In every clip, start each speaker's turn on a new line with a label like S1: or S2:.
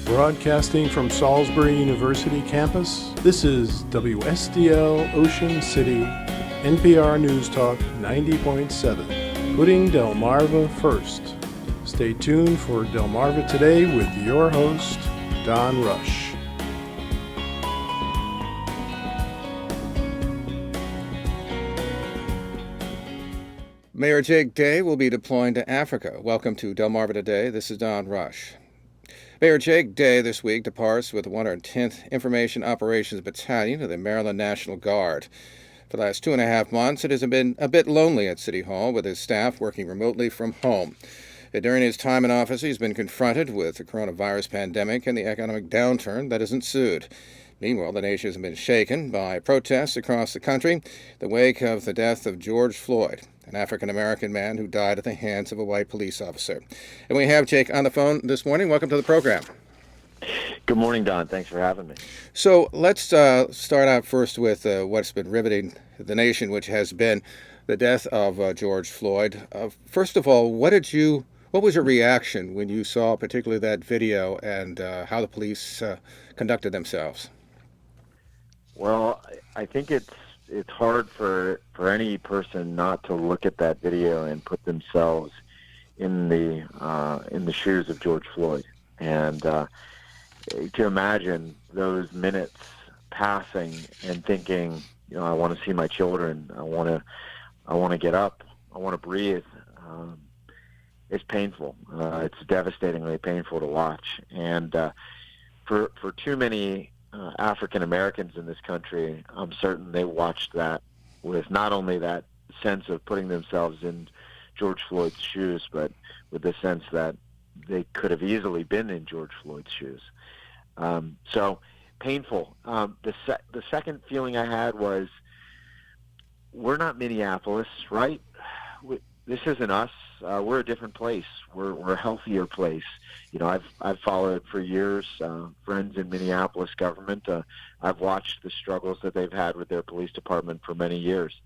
S1: Broadcasting from Salisbury University campus, this is WSDL Ocean City, NPR News Talk 90.7, putting Delmarva first. Stay tuned for Delmarva Today with your host, Don Rush.
S2: Mayor Jake Day will be deploying to Africa. Welcome to Delmarva Today. This is Don Rush. Mayor Jake Day this week departs with the 110th Information Operations Battalion of the Maryland National Guard. For the last 2.5 months, it has been a bit lonely at City Hall with his staff working remotely from home. During his time in office, he's been confronted with the coronavirus pandemic and the economic downturn that has ensued. Meanwhile, the nation has been shaken by protests across the country in the wake of the death of George Floyd, an African-American man who died at the hands of a white police officer. And we have Jake on the phone this morning. Welcome to the program.
S3: Good morning, Don. Thanks for having me.
S2: So let's start out first with what's been riveting the nation, which has been the death of George Floyd. First of all, what was your reaction when you saw particularly that video and how the police conducted themselves?
S3: Well, I think it's hard for any person not to look at that video and put themselves in the shoes of George Floyd, and to imagine those minutes passing and thinking, I want to see my children, I want to get up, I want to breathe. It's painful. It's devastatingly painful to watch, and for too many African Americans in this country, I'm certain they watched that with not only that sense of putting themselves in George Floyd's shoes, but with the sense that they could have easily been in George Floyd's shoes. So painful. The second feeling I had was, we're not Minneapolis, right? This isn't us. We're a different place. We're a healthier place. I've followed for years friends in Minneapolis government. I've watched the struggles that they've had with their police department for many years.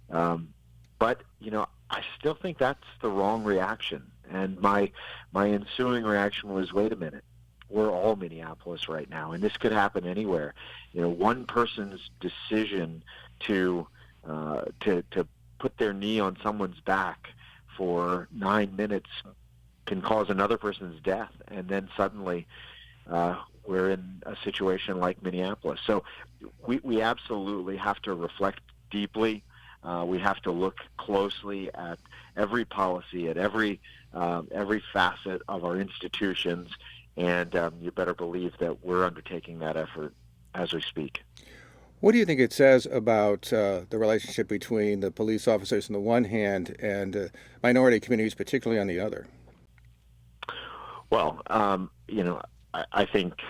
S3: But I still think that's the wrong reaction. And my ensuing reaction was, wait a minute, we're all Minneapolis right now, and this could happen anywhere. One person's decision to put their knee on someone's back for 9 minutes can cause another person's death, and then suddenly we're in a situation like Minneapolis. So we absolutely have to reflect deeply. We have to look closely at every policy, at every facet of our institutions, and you better believe that we're undertaking that effort as we speak.
S2: What do you think it says about the relationship between the police officers on the one hand and minority communities, particularly on the other?
S3: Well, I think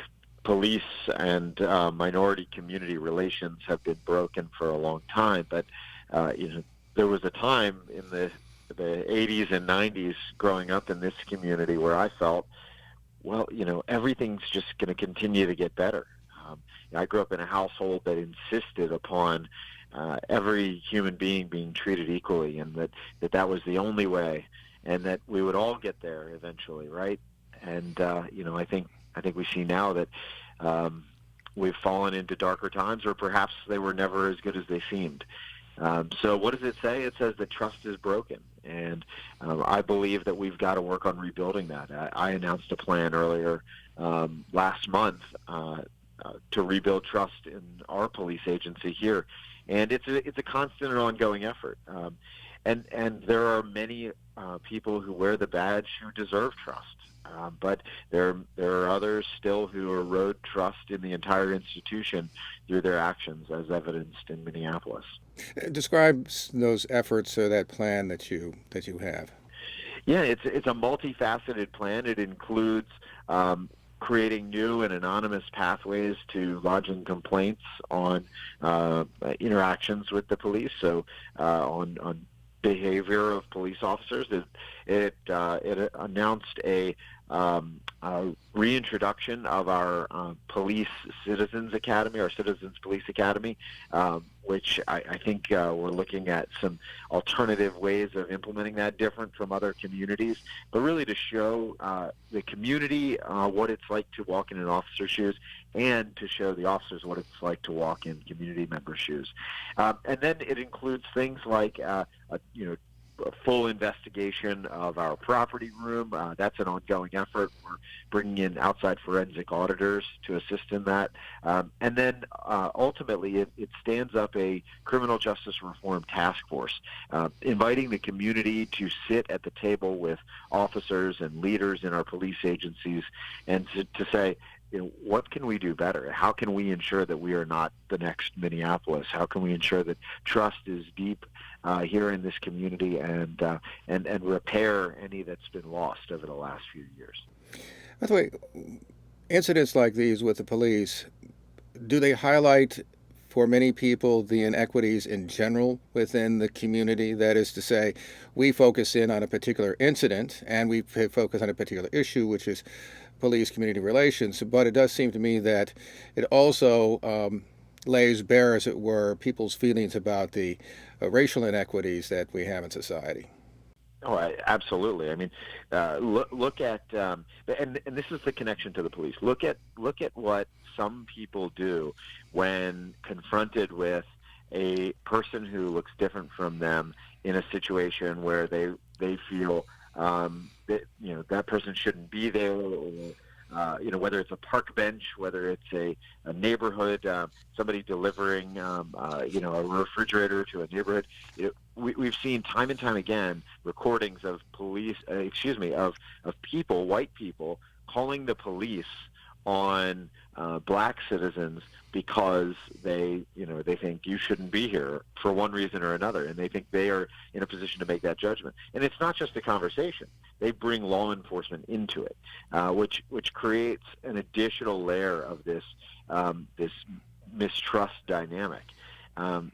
S3: police and minority community relations have been broken for a long time. But there was a time in the 80s and 90s growing up in this community where I felt, everything's just going to continue to get better. I grew up in a household that insisted upon every human being treated equally, and that was the only way, and that we would all get there eventually, right? And I think we see now that we've fallen into darker times, or perhaps they were never as good as they seemed. So what does it say? It says that trust is broken, and I believe that we've got to work on rebuilding that. I announced a plan earlier last month to rebuild trust in our police agency here, and it's a constant and ongoing effort. And there are many people who wear the badge who deserve trust, but there are others still who erode trust in the entire institution through their actions, as evidenced in Minneapolis.
S2: Describe those efforts or that plan that you have.
S3: Yeah, it's a multifaceted plan. It includes creating new and anonymous pathways to lodging complaints on interactions with the police, so on behavior of police officers. It announced a reintroduction of our police citizens academy, our citizens police academy, which I think we're looking at some alternative ways of implementing that, different from other communities, but really to show the community what it's like to walk in an officer's shoes, and to show the officers what it's like to walk in community members' shoes. And then it includes things like a full investigation of our property room. That's an ongoing effort. We're bringing in outside forensic auditors to assist in that. And then ultimately it stands up a criminal justice reform task force, inviting the community to sit at the table with officers and leaders in our police agencies and to say, what can we do better? How can we ensure that we are not the next Minneapolis? How can we ensure that trust is deep here in this community and repair any that's been lost over the last few years?
S2: By the way, incidents like these with the police, do they highlight for many people the inequities in general within the community? That is to say, we focus in on a particular incident and we focus on a particular issue, which is police-community relations, but it does seem to me that it also lays bare, as it were, people's feelings about the racial inequities that we have in society.
S3: Oh, absolutely. I mean, look at, and this is the connection to the police. Look at what some people do when confronted with a person who looks different from them in a situation where they feel that that person shouldn't be there, or whether it's a park bench, whether it's a neighborhood, somebody delivering a refrigerator to a neighborhood. We've seen time and time again recordings of of people, white people, calling the police on black citizens because they think you shouldn't be here for one reason or another, and they think they are in a position to make that judgment. And it's not just a conversation; they bring law enforcement into it, which creates an additional layer of this mistrust dynamic, and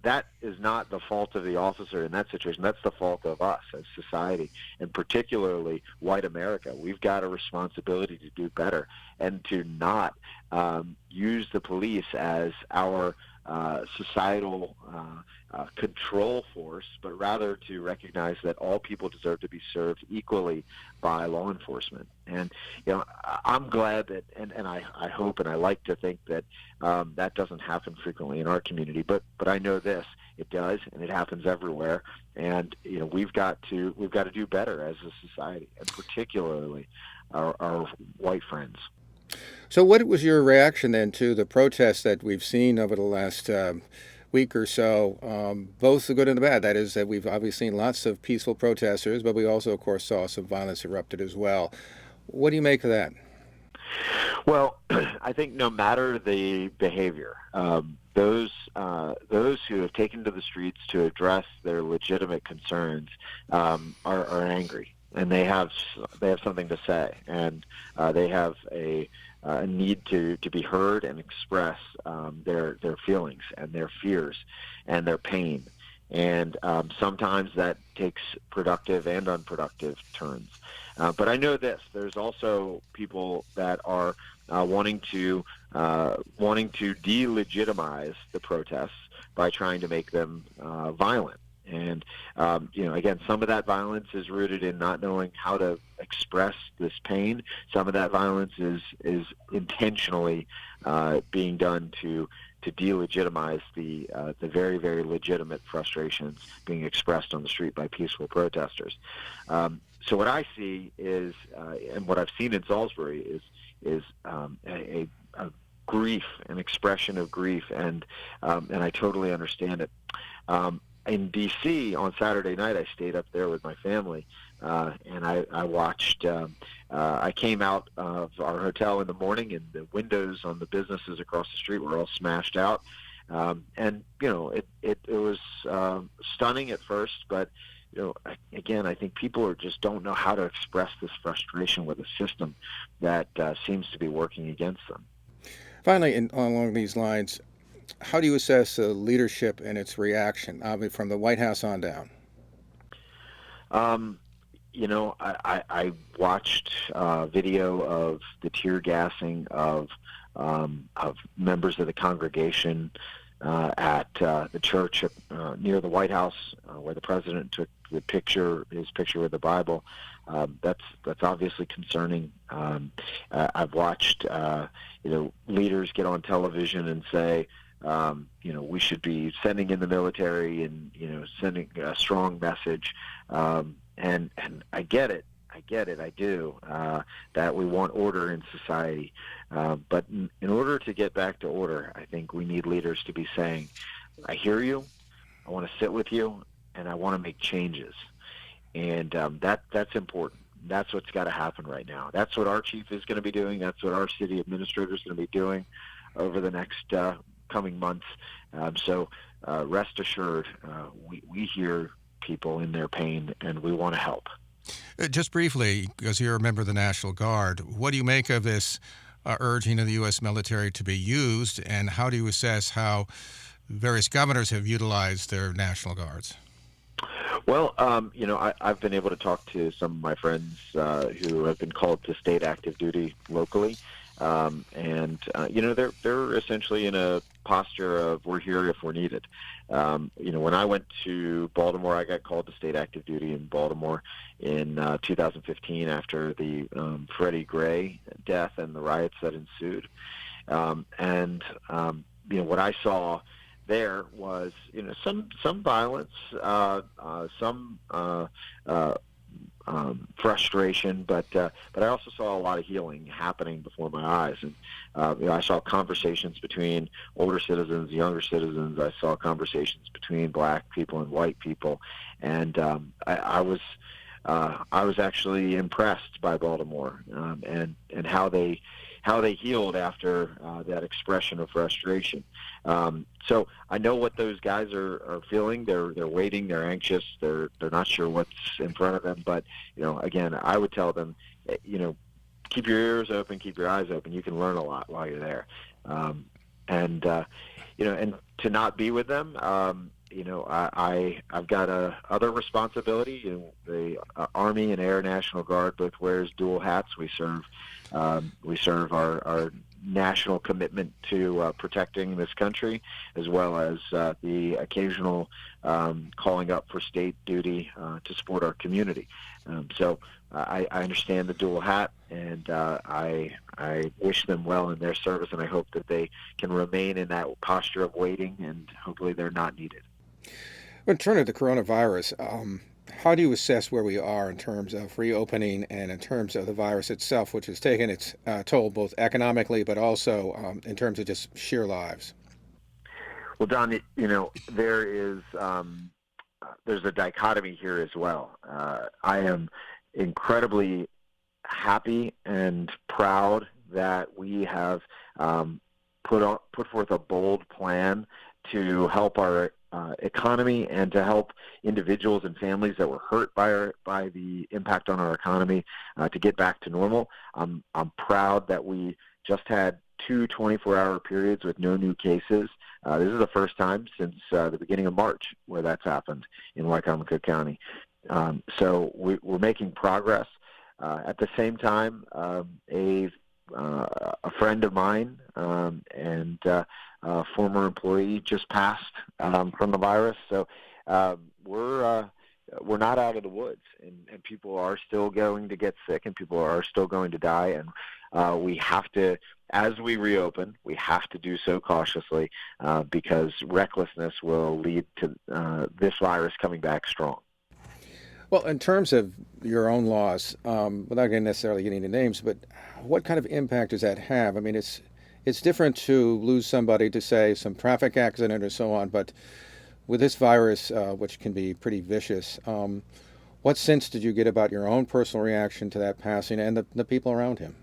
S3: that is not the fault of the officer in that situation. That's the fault of us as society, and particularly white America. We've got a responsibility to do better and to not use the police as our societal control force, but rather to recognize that all people deserve to be served equally by law enforcement. And I'm glad that, and I hope and I like to think that that doesn't happen frequently in our community, but I know this, it does, and it happens everywhere. And we've got to do better as a society, and particularly our white friends.
S2: So what was your reaction then to the protests that we've seen over the last week or so, both the good and the bad? That is that we've obviously seen lots of peaceful protesters, but we also, of course, saw some violence erupted as well. What do you make of that?
S3: Well, I think no matter the behavior, those who have taken to the streets to address their legitimate concerns are angry, and they have something to say, and they have a need to be heard and express their feelings and their fears and their pain. And sometimes that takes productive and unproductive turns. But I know this: there's also people that are wanting to delegitimize the protests by trying to make them violent. And again, some of that violence is rooted in not knowing how to express this pain. Some of that violence is intentionally being done to delegitimize the very, very legitimate frustrations being expressed on the street by peaceful protesters. So what I see is, and what I've seen in Salisbury is a grief, an expression of grief, and I totally understand it. In D.C. on Saturday night, I stayed up there with my family, and I watched. I came out of our hotel in the morning, and the windows on the businesses across the street were all smashed out. And it was stunning at first, but again, I think people just don't know how to express this frustration with a system that seems to be working against them.
S2: Finally, along these lines, how do you assess leadership and its reaction, from the White House on down?
S3: I watched video of the tear gassing of members of the congregation at the church near the White House, where the president took his picture with the Bible. That's obviously concerning. I've watched leaders get on television and say, we should be sending in the military and sending a strong message. And I get it. I do. That we want order in society. But in order to get back to order, I think we need leaders to be saying, I hear you, I want to sit with you, and I want to make changes. And that's important. That's what's got to happen right now. That's what our chief is going to be doing. That's what our city administrator is going to be doing over the next coming months. So rest assured, we hear people in their pain, and we want to help.
S2: Just briefly, because you're a member of the National Guard, what do you make of this urging of the U.S. military to be used, and how do you assess how various governors have utilized their National Guards?
S3: Well, I've been able to talk to some of my friends who have been called to state active duty locally, and they're essentially in a posture of we're here if we're needed. When I went to Baltimore, I got called to state active duty in Baltimore in 2015 after the Freddie Gray death and the riots that ensued. What I saw there was some violence, some frustration, but I also saw a lot of healing happening before my eyes, and I saw conversations between older citizens, younger citizens. I saw conversations between black people and white people, and I was actually impressed by Baltimore and how they healed after that expression of frustration. So I know what those guys are feeling. They're waiting. They're anxious. They're not sure what's in front of them. But again, I would tell them, keep your ears open, keep your eyes open. You can learn a lot while you're there. And to not be with them, I've got other responsibility. The Army and Air National Guard both wears dual hats. We serve our national commitment to protecting this country, as well as the occasional calling up for state duty to support our community. So I understand the dual hat, and I wish them well in their service, and I hope that they can remain in that posture of waiting, and hopefully they're not needed.
S2: In terms of the coronavirus, how do you assess where we are in terms of reopening and in terms of the virus itself, which has taken its toll both economically but also in terms of just sheer lives?
S3: Well, Don, there's a dichotomy here as well. I am incredibly happy and proud that we have put forth a bold plan to help our economy and to help individuals and families that were hurt by the impact on our economy to get back to normal. I'm proud that we just had 2 24-hour periods with no new cases. This is the first time since the beginning of March where that's happened in Wycomico County. So we're making progress. At the same time, a friend of mine and a former employee just passed from the virus. So we're not out of the woods, and people are still going to get sick, and people are still going to die. And we have to, as we reopen, we have to do so cautiously because recklessness will lead to this virus coming back strong.
S2: Well, in terms of your own loss, without necessarily getting into names, but what kind of impact does that have? I mean, it's different to lose somebody to, say, some traffic accident or so on, but with this virus, which can be pretty vicious, what sense did you get about your own personal reaction to that passing and the people around him?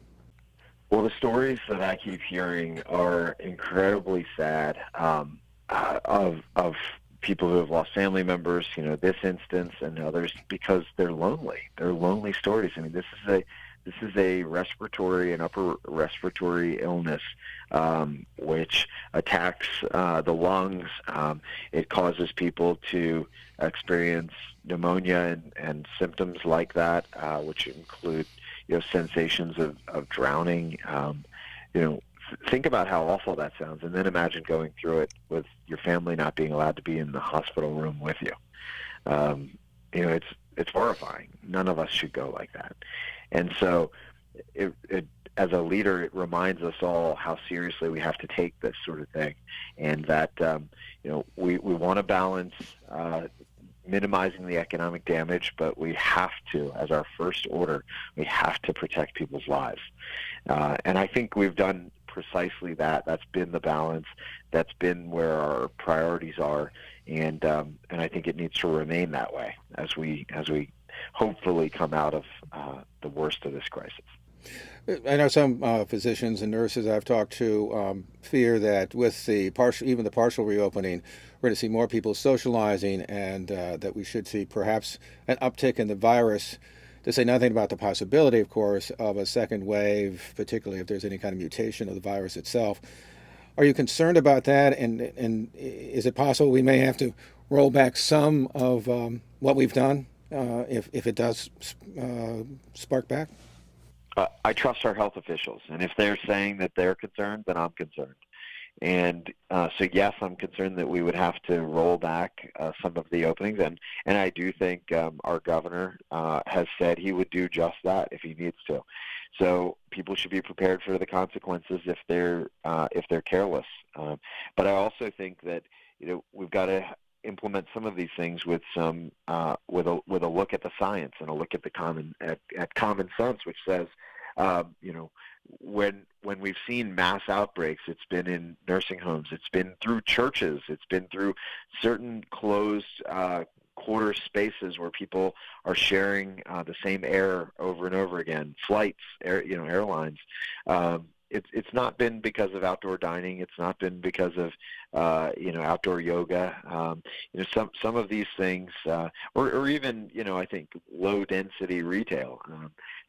S3: Well, the stories that I keep hearing are incredibly sad of people who have lost family members, this instance and others, because they're lonely. They're lonely stories. I mean, this This is a respiratory and upper respiratory illness which attacks the lungs. It causes people to experience pneumonia and symptoms like that, which include sensations of drowning. Think about how awful that sounds, and then imagine going through it with your family not being allowed to be in the hospital room with you. It's horrifying. None of us should go like that. And so, as a leader, it reminds us all how seriously we have to take this sort of thing, and that we want to balance minimizing the economic damage, but we have to, as our first order, we have to protect people's lives. And I think we've done precisely that. That's been the balance. That's been where our priorities are, and I think it needs to remain that way as we hopefully come out of the worst of this crisis.
S2: I know some physicians and nurses I've talked to fear that with even the partial reopening, we're going to see more people socializing, and that we should see perhaps an uptick in the virus, to say nothing about the possibility, of course, of a second wave, particularly if there's any kind of mutation of the virus itself. Are you concerned about that? And is it possible we may have to roll back some of what we've done if it does spark back?
S3: I trust our health officials, and if they're saying that they're concerned, then I'm concerned. And so, yes, I'm concerned that we would have to roll back some of the openings, and I do think our governor has said he would do just that if he needs to. So people should be prepared for the consequences if they're careless. But I also think that we've got to implement some of these things with some with a look at the science and a look at the common sense, which says when we've seen mass outbreaks, it's been in nursing homes, it's been through churches, it's been through certain closed quarter spaces where people are sharing the same air over and over again, flights, airlines. It's not been because of outdoor dining. It's not been because of outdoor yoga. Some of these things, or even I think low density retail.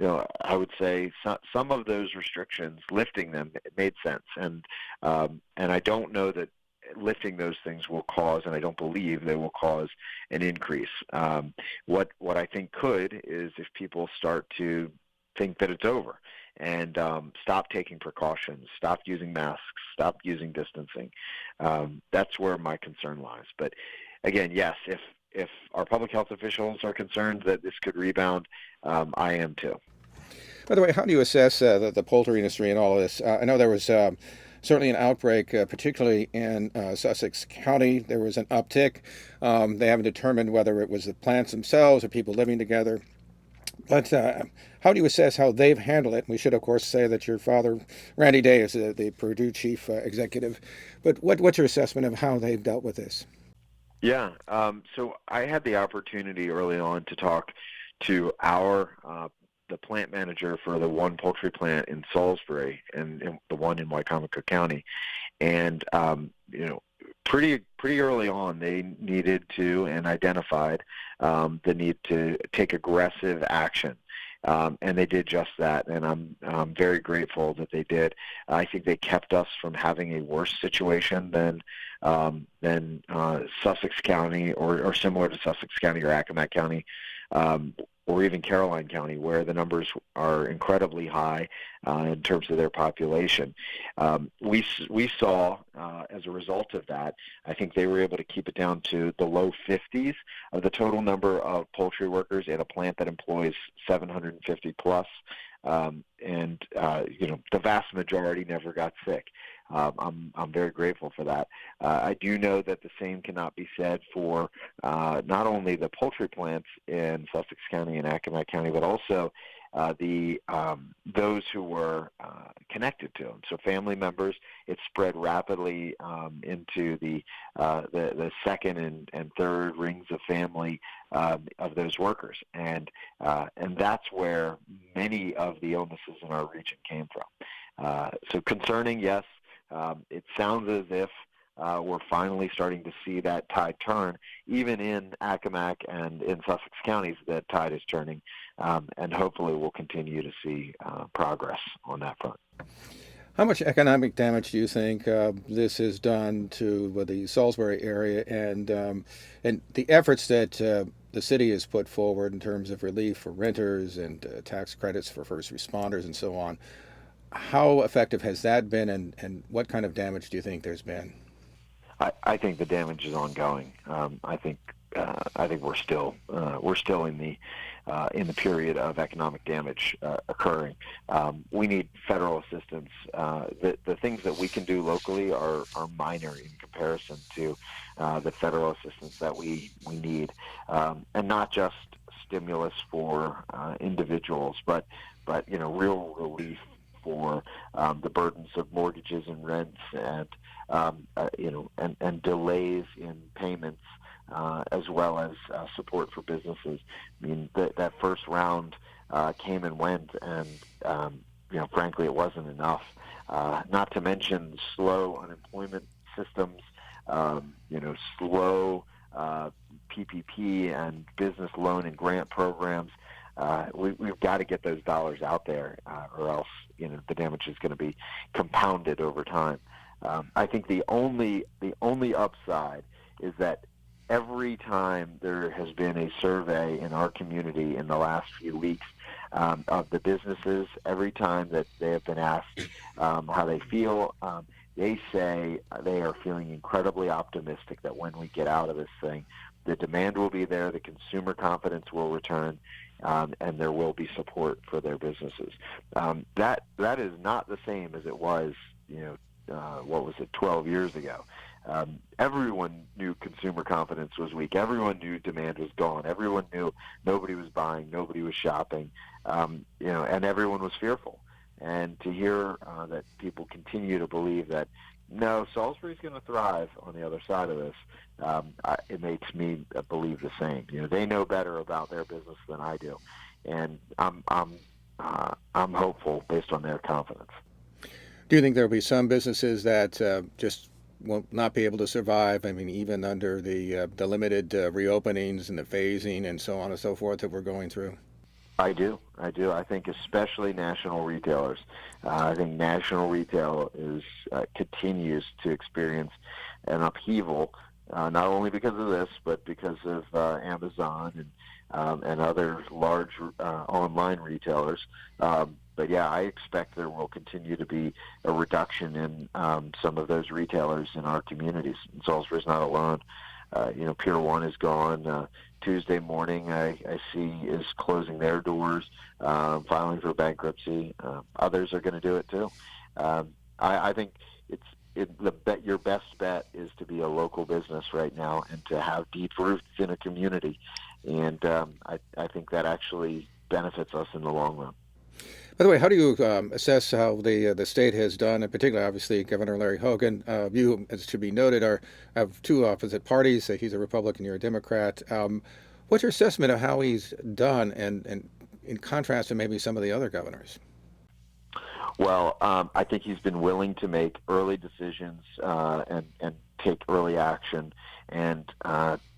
S3: I would say some of those restrictions, lifting them, it made sense, and I don't know that lifting those things will cause, and I don't believe they will cause, an increase. What I think could is if people start to think that it's over and stop taking precautions, stop using masks, stop using distancing. That's where my concern lies. But again, yes, if our public health officials are concerned that this could rebound, I am too.
S2: By the way, how do you assess the poultry industry in all of this? I know there was certainly an outbreak, particularly in Sussex County. There was an uptick. They haven't determined whether it was the plants themselves or people living together. But how do you assess how they've handled it? We should, of course, say that your father, Randy Day, is the Purdue chief executive. But what's your assessment of how they've dealt with this?
S3: Yeah, so I had the opportunity early on to talk to the plant manager for the one poultry plant in Salisbury and the one in Wycomico County. And, pretty early on, they needed to and identified the need to take aggressive action. And they did just that, and I'm very grateful that they did. I think they kept us from having a worse situation than Sussex County or similar to Sussex County or Accomack County, or even Caroline County, where the numbers are incredibly high in terms of their population. We saw, as a result of that, I think they were able to keep it down to the low 50s of the total number of poultry workers in a plant that employs 750 plus. The vast majority never got sick. I'm very grateful for that. I do know that the same cannot be said for not only the poultry plants in Sussex County and Accomack County, but also those who were connected to them. So family members. It spread rapidly into the second and third rings of family of those workers, and that's where many of the illnesses in our region came from. So concerning, yes. It sounds as if we're finally starting to see that tide turn. Even in Accomack and in Sussex counties, that tide is turning, and hopefully we'll continue to see progress on that front.
S2: How much economic damage do you think this has done to the Salisbury area and the efforts that the city has put forward in terms of relief for renters and tax credits for first responders and so on? How effective has that been, and what kind of damage do you think there's been?
S3: I think the damage is ongoing. I think we're still in the period of economic damage occurring. We need federal assistance. The things that we can do locally are minor in comparison to the federal assistance that we need, and not just stimulus for individuals, but real relief for the burdens of mortgages and rents and delays in payments, as well as support for businesses. I mean, that first round came and went, and frankly, it wasn't enough. Not to mention slow unemployment systems, slow PPP and business loan and grant programs. We've got to get those dollars out there, or else the damage is going to be compounded over time. I think the only upside is that every time there has been a survey in our community in the last few weeks of the businesses, every time that they have been asked how they feel, they say they are feeling incredibly optimistic that when we get out of this thing, the demand will be there, the consumer confidence will return, and there will be support for their businesses. That is not the same as it was, 12 years ago. Everyone knew consumer confidence was weak. Everyone knew demand was gone. Everyone knew nobody was buying, nobody was shopping, and everyone was fearful. And to hear that people continue to believe that, no, Salisbury's going to thrive on the other side of this, it makes me believe the same. They know better about their business than I do, and I'm hopeful based on their confidence.
S2: Do you think there will be some businesses that just will not be able to survive? I mean, even under the limited reopenings and the phasing and so on and so forth that we're going through?
S3: I do. I think especially national retailers. I think national retail continues to experience an upheaval, not only because of this, but because of Amazon and other large online retailers. But yeah, I expect there will continue to be a reduction in some of those retailers in our communities. And Salisbury's not alone. Pier 1 is gone. Tuesday morning, I see, is closing their doors, filing for bankruptcy. Others are going to do it too. I think your best bet is to be a local business right now and to have deep roots in a community. And I think that actually benefits us in the long run.
S2: By the way, how do you assess how the state has done, and particularly, obviously, Governor Larry Hogan? You, as should be noted, have two opposite parties. He's a Republican, you're a Democrat. What's your assessment of how he's done, and in contrast to maybe some of the other governors?
S3: Well, I think he's been willing to make early decisions and take early action, and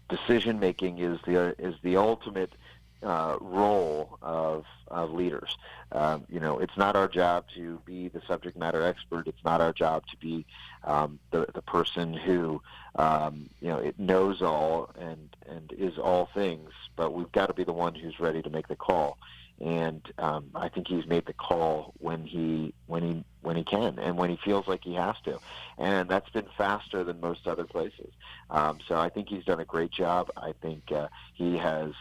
S3: decision making is the ultimate role of leaders. It's not our job to be the subject matter expert. It's not our job to be the person who it knows all and is all things. But we've got to be the one who's ready to make the call. And I think he's made the call when he can and when he feels like he has to, and that's been faster than most other places. So I think he's done a great job. I think he has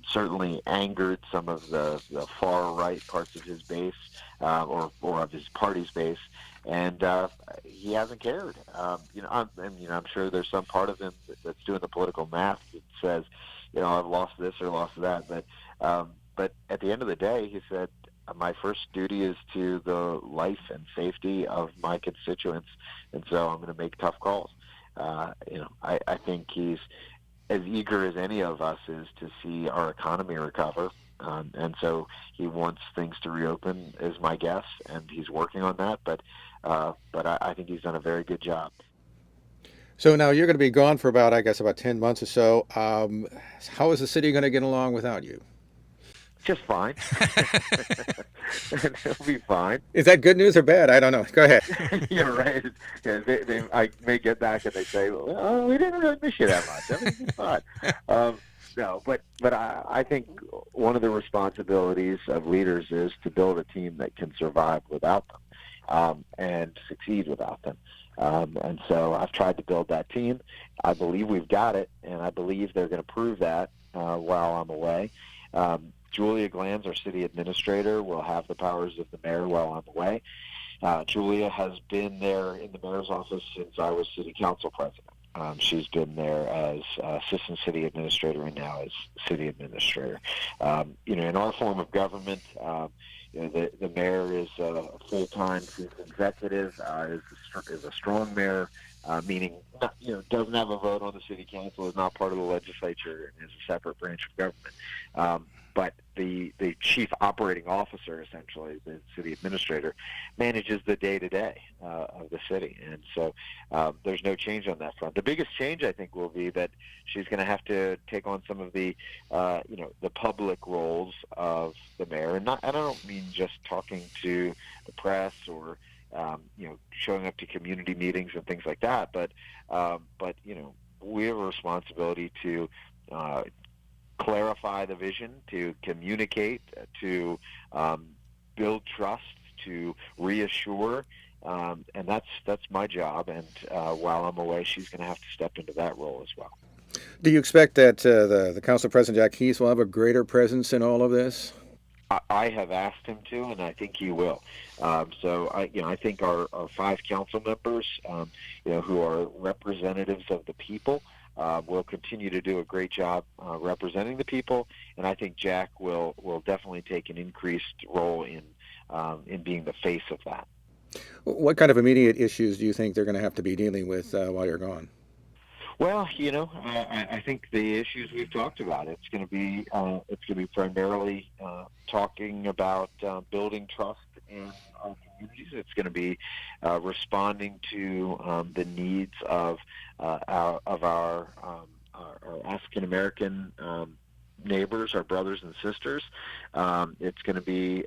S3: certainly angered some of the far right parts of his base or of his party's base, and he hasn't cared. I'm sure there's some part of him that's doing the political math that says, I've lost this or lost that, but at the end of the day, he said, my first duty is to the life and safety of my constituents, and so I'm going to make tough calls. I think he's as eager as any of us is to see our economy recover, and so he wants things to reopen, is my guess, and he's working on that. But I think he's done a very good job.
S2: So now you're going to be gone for about, I guess, about 10 months or so. How is the city going to get along without you?
S3: Just fine. It'll be fine.
S2: Is that good news or bad? I don't know. Go ahead.
S3: You're right. Yeah, I may get back and they say, "Well, we didn't really miss you that much. Everything's fine." No, but I think one of the responsibilities of leaders is to build a team that can survive without them and succeed without them. And so I've tried to build that team. I believe we've got it, and I believe they're going to prove that while I'm away. Julia Glanz, our city administrator, will have the powers of the mayor while I'm away. Julia has been there in the mayor's office since I was city council president. She's been there as assistant city administrator and now as city administrator. In our form of government, the mayor is a full-time chief executive, is a strong mayor, meaning doesn't have a vote on the city council, is not part of the legislature, and is a separate branch of government. But the chief operating officer, essentially, the city administrator, manages the day-to-day of the city. And so there's no change on that front. The biggest change, I think, will be that she's going to have to take on some of the, the public roles of the mayor. And I don't mean just talking to the press or, showing up to community meetings and things like that. But we have a responsibility to clarify the vision, to communicate, to build trust, to reassure, and that's my job. And while I'm away, she's going to have to step into that role as well.
S2: Do you expect that the council president, Jack Heath, will have a greater presence in all of this?
S3: I have asked him to, and I think he will. So I think our 5 council members, who are representatives of the people, will continue to do a great job representing the people, and I think Jack will definitely take an increased role in being the face of that.
S2: What kind of immediate issues do you think they're going to have to be dealing with while you're gone?
S3: Well, I think the issues we've talked about. It's going to be primarily talking about building trust in our communities. It's going to be responding to the needs of our African American neighbors, our brothers and sisters. It's going to be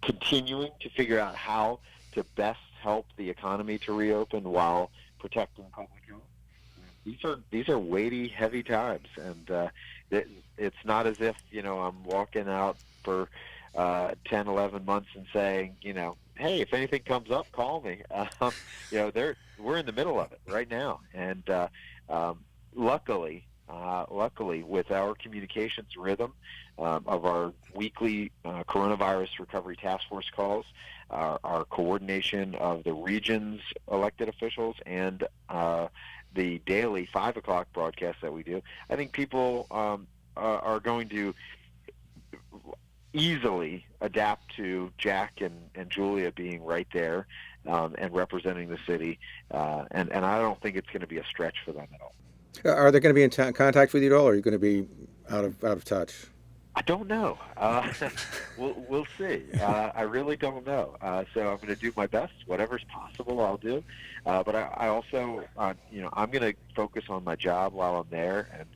S3: continuing to figure out how to best help the economy to reopen while protecting public health. These are weighty, heavy times, and it's not as if I'm walking out for 10, 11 months and saying, hey, if anything comes up, call me. We're in the middle of it right now, and luckily, with our communications rhythm of our weekly coronavirus recovery task force calls, our coordination of the region's elected officials, and the daily 5 o'clock broadcast that we do, I think people are going to easily adapt to Jack and Julia being right there and representing the city, and I don't think it's going to be a stretch for them at all.
S2: Are they going to be in contact with you at all, or are you going to be out of touch?
S3: I don't know. We'll see. I really don't know. So I'm going to do my best. Whatever's possible, I'll do. But I also, I'm going to focus on my job while I'm there, and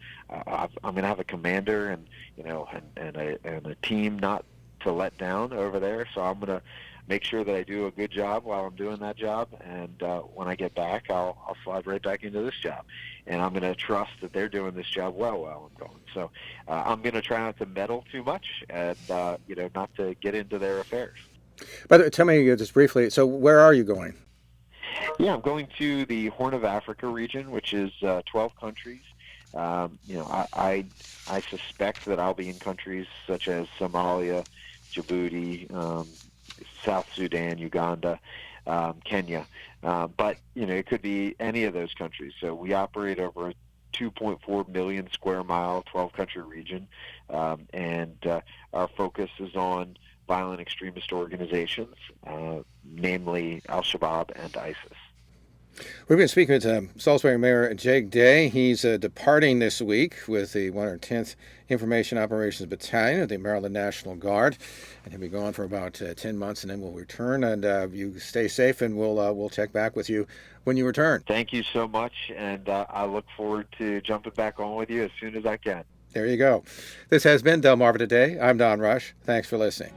S3: I'm going to have a commander and a team not to let down over there. So I'm going to make sure that I do a good job while I'm doing that job, and when I get back, I'll slide right back into this job. And I'm going to trust that they're doing this job well while I'm going. So I'm going to try not to meddle too much and, not to get into their affairs.
S2: But tell me just briefly, so where are you going?
S3: Yeah, I'm going to the Horn of Africa region, which is 12 countries. I suspect that I'll be in countries such as Somalia, Djibouti, South Sudan, Uganda, Kenya. But, it could be any of those countries. So we operate over a 2.4 million square mile, 12-country region, and our focus is on violent extremist organizations, namely Al-Shabaab and ISIS.
S2: We've been speaking with Salisbury Mayor Jake Day. He's departing this week with the 110th Information Operations Battalion of the Maryland National Guard, and he'll be gone for about 10 months, and then we'll return. And you stay safe, and we'll check back with you when you return.
S3: Thank you so much, and I look forward to jumping back on with you as soon as I can.
S2: There you go. This has been Delmarva Today. I'm Don Rush. Thanks for listening.